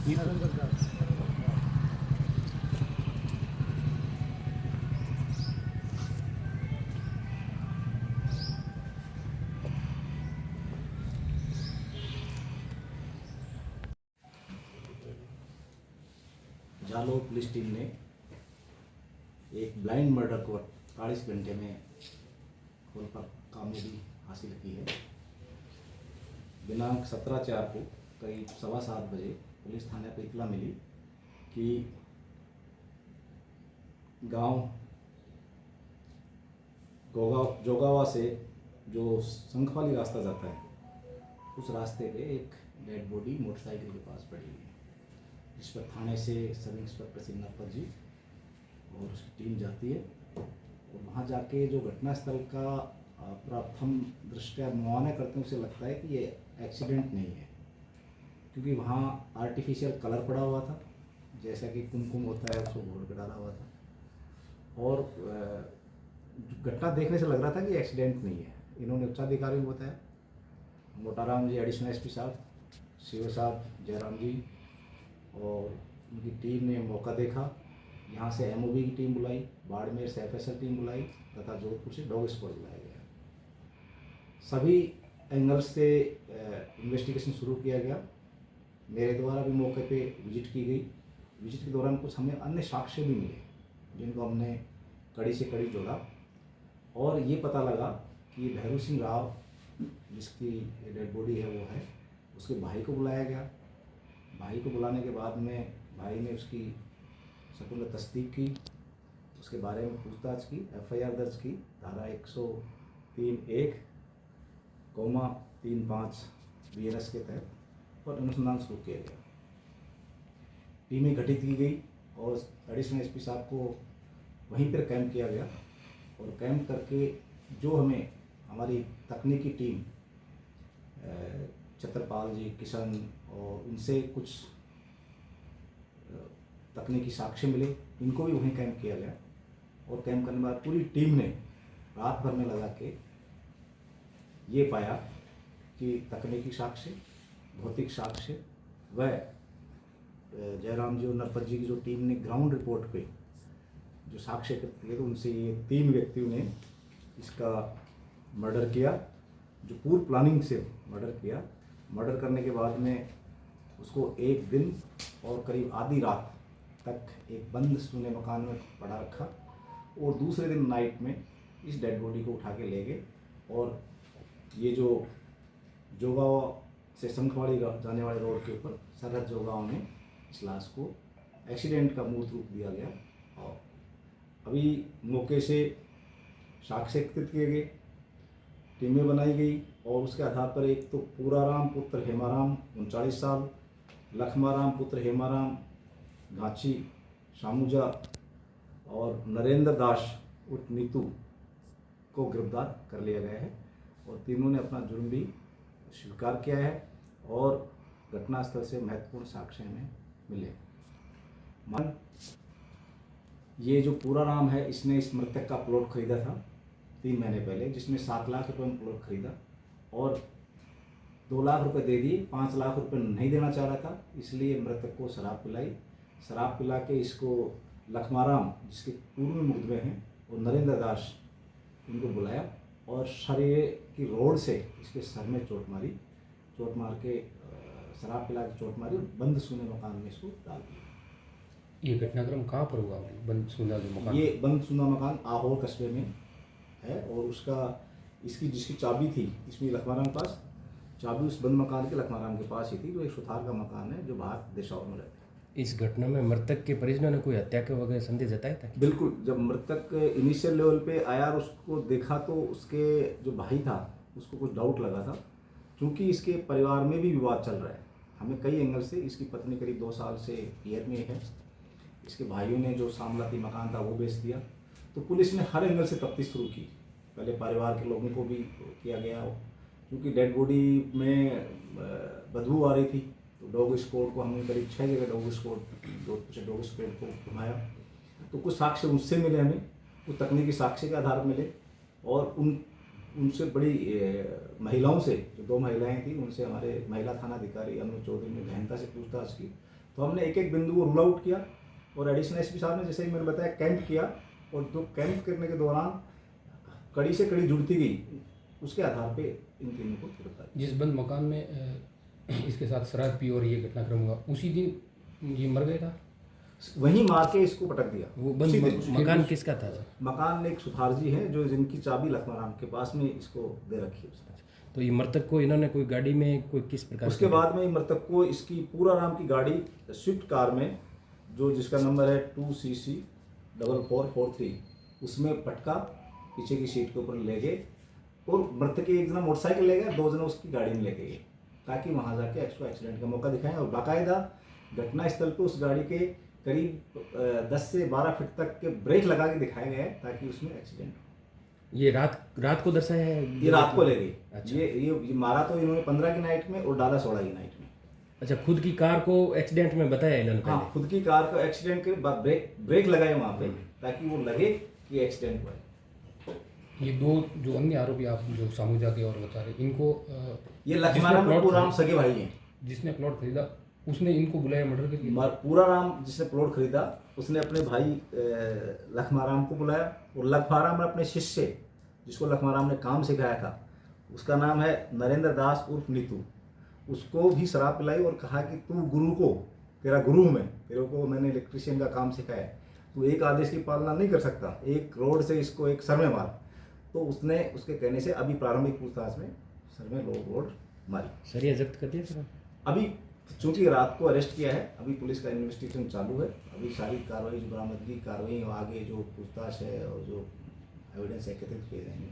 Jalore police team ने एक blind murder को 48 घंटे में खोलकर कामयाबी हासिल की है। दिनांक 17/4 को करीब 7:15 बजे पुलिस थाने पर इतला मिली कि गांव जोगावा से जो संखवाली रास्ता जाता है, उस रास्ते पे एक डेड बॉडी मोटरसाइकिल के पास पड़ी हुई है, जिस पर थाने से सब इंस्पेक्टर सिन्नापर जी और उसकी टीम जाती है। और वहाँ जाके जो घटनास्थल का प्रथम दृष्टया मुआयना करते हैं, उसे लगता है कि ये एक्सीडेंट नहीं है, क्योंकि वहाँ आर्टिफिशियल कलर पड़ा हुआ था, जैसा कि कुमकुम होता है उसको घोल कर डाला हुआ था। और घटना देखने से लग रहा था कि एक्सीडेंट नहीं है। इन्होंने उच्चाधिकारियों को बताया, मोटाराम जी एडिशनल एसपी साहब, सीओ साहब जयराम जी और उनकी टीम ने मौका देखा। यहाँ से एमओबी की टीम बुलाई, बाड़मेर से एफएसएल टीम बुलाई तथा जोधपुर से डॉग स्क्वाड बुलाया गया। सभी एंगल्स से इन्वेस्टिगेशन शुरू किया गया। मेरे द्वारा भी मौके पे विजिट की गई। विजिट के दौरान कुछ हमें अन्य साक्ष्य भी मिले, जिनको हमने कड़ी से कड़ी जोड़ा और ये पता लगा कि भैरू सिंह राव, जिसकी डेड बॉडी है वो है, उसके भाई को बुलाया गया। भाई को बुलाने के बाद में भाई ने उसकी सकुंड तस्दीक की, उसके बारे में पूछताछ की, एफआईआर दर्ज की धारा 103(1)(35) बीएनएस के तहत और अनुसंधान शुरू किया गया। टीमें गठित की गई और एडिशनल एसपी साहब को वहीं पर कैंप किया गया और कैंप करके जो हमें हमारी तकनीकी टीम छत्रपाल जी, किशन और उनसे कुछ तकनीकी साक्ष्य मिले, इनको भी वहीं कैंप किया गया। और कैंप करने के बाद पूरी टीम ने रात भर में लगा के ये पाया कि तकनीकी साक्ष्य, भौतिक साक्ष्य व जयराम जी और नरपत जी की जो टीम ने ग्राउंड रिपोर्ट पे जो साक्ष्य एकत्र किए, तो उनसे ये 3 व्यक्तियों ने इसका मर्डर किया, जो पूर्व प्लानिंग से मर्डर किया। मर्डर करने के बाद में उसको एक दिन और करीब आधी रात तक एक बंद सुने मकान में पड़ा रखा और दूसरे दिन नाइट में इस डेड बॉडी को उठा के ले गए और ये जो जोगांव से संखवाड़ी जाने वाले रोड के ऊपर सरहद जोगांव में इस लाश को एक्सीडेंट का मूर्त रूप दिया गया। और अभी मौके से साक्ष्य एकत्रित किए गए, टीमें बनाई गई और उसके आधार पर एक तो पूराराम पुत्र हेमाराम 39 साल, लखमाराम पुत्र हेमाराम घाची शामुजा और नरेंद्र दास उर्फ नीतू को गिरफ्तार कर लिया गया है और तीनों ने अपना जुर्म भी स्वीकार किया है और घटनास्थल से महत्वपूर्ण साक्ष्य हमें मिले। ये जो पूराराम है, इसने इस मृतक का प्लॉट खरीदा था 3 महीने पहले, जिसमें 7 लाख रुपए में प्लॉट खरीदा और 2 लाख रुपए दे दिए, 5 लाख रुपए नहीं देना चाह रहा था, इसलिए मृतक को शराब पिलाई। शराब पिला के इसको लखमाराम, जिसके पूर्व में मुकदमे हैं, और नरेंद्र दास, इनको बुलाया और शरीर की रोड से इसके सर में चोट मारी। चोट मार के शराब पिला के चोट मारी और बंद सुने मकान में इसको डाल दिया। ये घटनाक्रम कहाँ पर हुआ? बंद सुना मकान? ये बंद सुना मकान आहोर कस्बे में है और उसका इसकी जिसकी चाबी थी इसमें लखमाराम के पास, चाबी उस बंद मकान के लखमाराम के पास ही थी, जो एक सुथार का मकान है जो बाहर देशाओं में रहते हैं। इस घटना में मृतक के परिजनों ने कोई हत्या के वगैरह संदेह जताया था? बिल्कुल, जब मृतक इनिशियल लेवल पे आया और उसको देखा तो उसके जो भाई था उसको कुछ डाउट लगा था, क्योंकि इसके परिवार में भी विवाद चल रहा है। हमें कई एंगल से, इसकी पत्नी करीब 2 साल से पीयर में है, इसके भाइयों ने जो सामलाती मकान था वो बेच दिया, तो पुलिस ने हर एंगल से तफ्तीश शुरू की। पहले परिवार के लोगों को भी किया गया, क्योंकि डेड बॉडी में बदबू आ रही थी, तो डॉग स्क्वाड को हमने करीब 6 जगह डॉग स्क्वाड को घुमाया, तो कुछ साक्ष्य उससे मिले हमें, कुछ तकनीकी साक्ष्य के आधार मिले और उनसे बड़ी महिलाओं से, जो 2 महिलाएं थी, उनसे हमारे महिला थाना अधिकारी अनु चौधरी ने गहनता से पूछताछ की तो हमने एक एक बिंदु को रूल आउट किया और एडिशनल एसपी साहब ने, जैसे ही मैंने बताया, कैंप किया, और तो कैंप करने के दौरान कड़ी से कड़ी जुड़ती गई, उसके आधार पे इन तीनों को गिरफ्तार किया। जिस बंद मकान में इसके साथ शराब पी और ये घटनाक्रम हुआ, उसी दिन ये मर गया था। वहीं मार के इसको पटक दिया। वो उसी बंद दिन। मकान किसका था सर? मकान एक सुथारजी है जो जिनकी चाबी लखमाराम के पास में इसको दे रखी है उसने। तो ये मृतक को इन्होंने कोई गाड़ी में कोई किस प्रकार उसके से- बाद में मृतक को इसकी पूरा नाम की गाड़ी स्विफ्ट कार में, जो जिसका नंबर है 2CC4443, उसमें पटका, पीछे की सीट के ऊपर ले गए, और मृतक एक जना मोटरसाइकिल ले गए, 2 जना उसकी गाड़ी में लेके गए, ताकि वहाँ जाके एक्सीडेंट का मौका दिखाएं। और बाकायदा घटना स्थल पे उस गाड़ी के करीब 10 से 12 फीट तक के ब्रेक लगा के दिखाए गए हैं, ताकि उसमें एक्सीडेंट हो। ये रात को दर्शाया है? ये रात को ले गई। अच्छा। ये मारा तो इन्होंने 15 की नाइट में और डाला 16 की नाइट में। अच्छा, खुद की कार को एक्सीडेंट में बताया इन्होंने हाँ, पहले? खुद की कार को एक्सीडेंट के बाद ब्रेक लगाए वहाँ पे, ताकि वो लगे कि एक्सीडेंट हुआ है। ये दो जो अन्य आरोपी आप जो सामू जाके और बता रहे, इनको ये लखमाराम में पूरा राम सगे भाई हैं। जिसने प्लॉट खरीदा उसने इनको बुलाया मर्डर के लिए। पूरा राम जिसने प्लॉट खरीदा उसने अपने भाई लखमाराम को बुलाया, और लखमाराम ने अपने शिष्य, जिसको लखमाराम ने काम सिखाया था, उसका नाम है नरेंद्र दास उर्फ नीतू, उसको भी शराब पिलाई और कहा कि तू गुरु को, तेरा गुरु मैं, तेरे को मैंने इलेक्ट्रिशियन का काम सिखाया, तू एक आदेश की पालना नहीं कर सकता, एक रोड से इसको एक सर में मार। तो उसने उसके कहने से अभी प्रारंभिक पूछताछ में सर में रोड मारी। सरिया जब्त कर दिया सर? अभी चूंकि रात को अरेस्ट किया है, अभी पुलिस का इन्वेस्टिगेशन चालू है। अभी सारी कार्रवाई, जो बरामदगी कार्रवाई, आगे जो पूछताछ है और जो एविडेंस एकत्रित किए जाएंगे